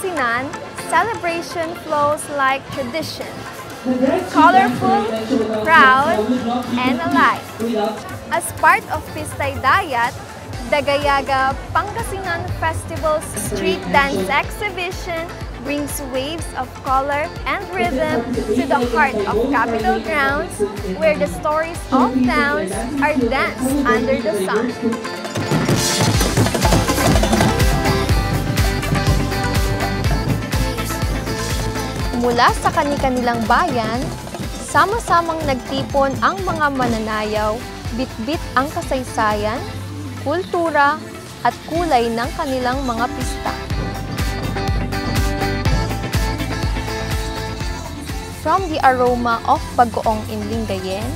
Pangasinan, celebration flows like tradition. Colorful, proud, and alive. As part of Pistay Dayat, the Gayaga Pangasinan Festival's street dance exhibition brings waves of color and rhythm to the heart of Capitol grounds, where the stories of towns are danced under the sun. Mula sa kani-kanilang bayan, sama-samang nagtipon ang mga mananayaw, bit-bit ang kasaysayan, kultura at kulay ng kanilang mga pista. From the aroma of bagoong in Lingayen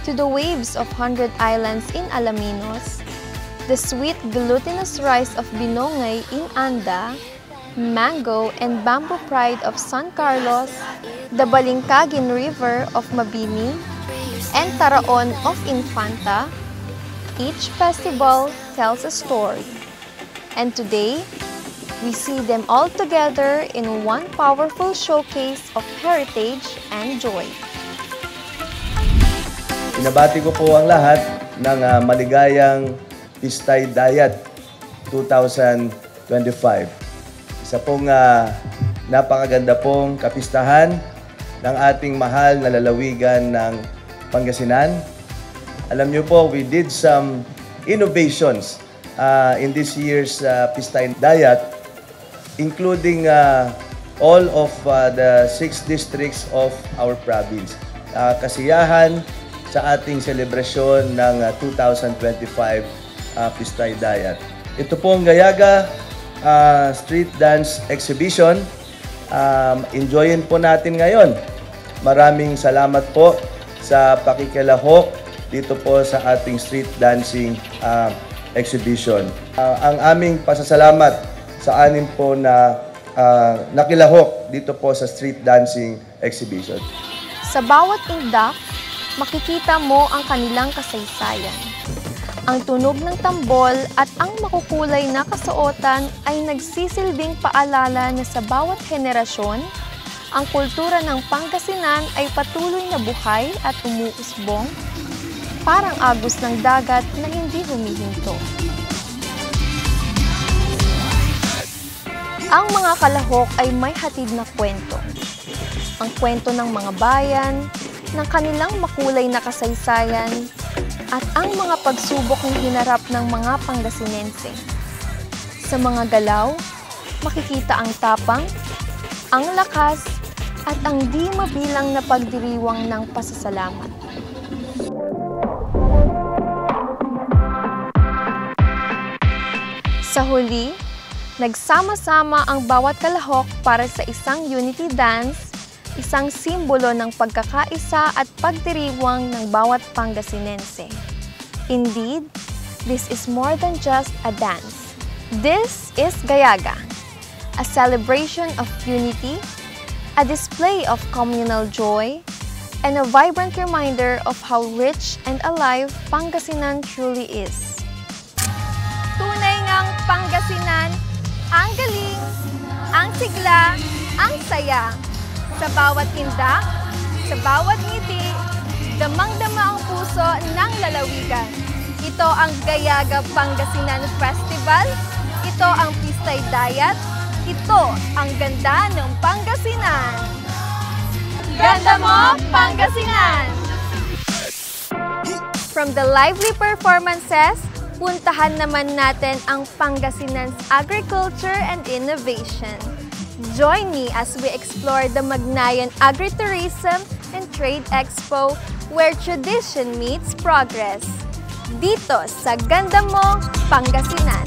to the waves of 100 Islands in Alaminos, the sweet glutinous rice of Binongay in Anda, mango and bamboo pride of San Carlos, the Balingkagin River of Mabini, and Taraon of Infanta, each festival tells a story. And today, we see them all together in one powerful showcase of heritage and joy. Binabati ko po ang lahat ng maligayang Pistay Dayat 2025. Isa pong napakaganda pong kapistahan ng ating mahal na lalawigan ng Pangasinan. Alam niyo po, we did some innovations in this year's Pistay Dayat, including all of the 6 districts of our province. Kasiyahan sa ating selebrasyon ng 2025 Pistay Dayat. Ito pong Gayaga street dance exhibition. Enjoyin po natin ngayon. Maraming salamat po sa pakikilahok dito po sa ating street dancing exhibition. Ang aming pasasalamat sa anim po na nakilahok dito po sa street dancing exhibition. Sa bawat indak, makikita mo ang kanilang kasaysayan. Ang tunog ng tambol at ang makukulay na kasuotan ay nagsisilbing paalala na sa bawat henerasyon, ang kultura ng Pangasinan ay patuloy na buhay at umuusbong, parang agos ng dagat na hindi humihinto. Ang mga kalahok ay may hatid na kwento. Ang kwento ng mga bayan, ng kanilang makulay na kasaysayan, at ang mga pagsubok na hinarap ng mga Pangasinense. Sa mga galaw, makikita ang tapang, ang lakas, at ang di mabilang na pagdiriwang ng pasasalamat. Sa huli, nagsama-sama ang bawat kalahok para sa isang unity dance, isang simbolo ng pagkakaisa at pagdiriwang ng bawat Pangasinense. Indeed, this is more than just a dance. This is Gayaga, a celebration of unity, a display of communal joy, and a vibrant reminder of how rich and alive Pangasinan truly is. Tunay ngang Pangasinan, ang galing, ang sigla, ang saya. Sa bawat indak, sa bawat ngiti, damang-dama ang puso ng lalawigan. Ito ang Gayaga Pangasinan Festival, ito ang Pistay Dayat, ito ang ganda ng Pangasinan. Ganda mo, Pangasinan! From the lively performances, puntahan naman natin ang Pangasinan's agriculture and innovation. Join me as we explore the Magnayan Agritourism and Trade Expo, where tradition meets progress. Dito sa Ganda Mo, Pangasinan.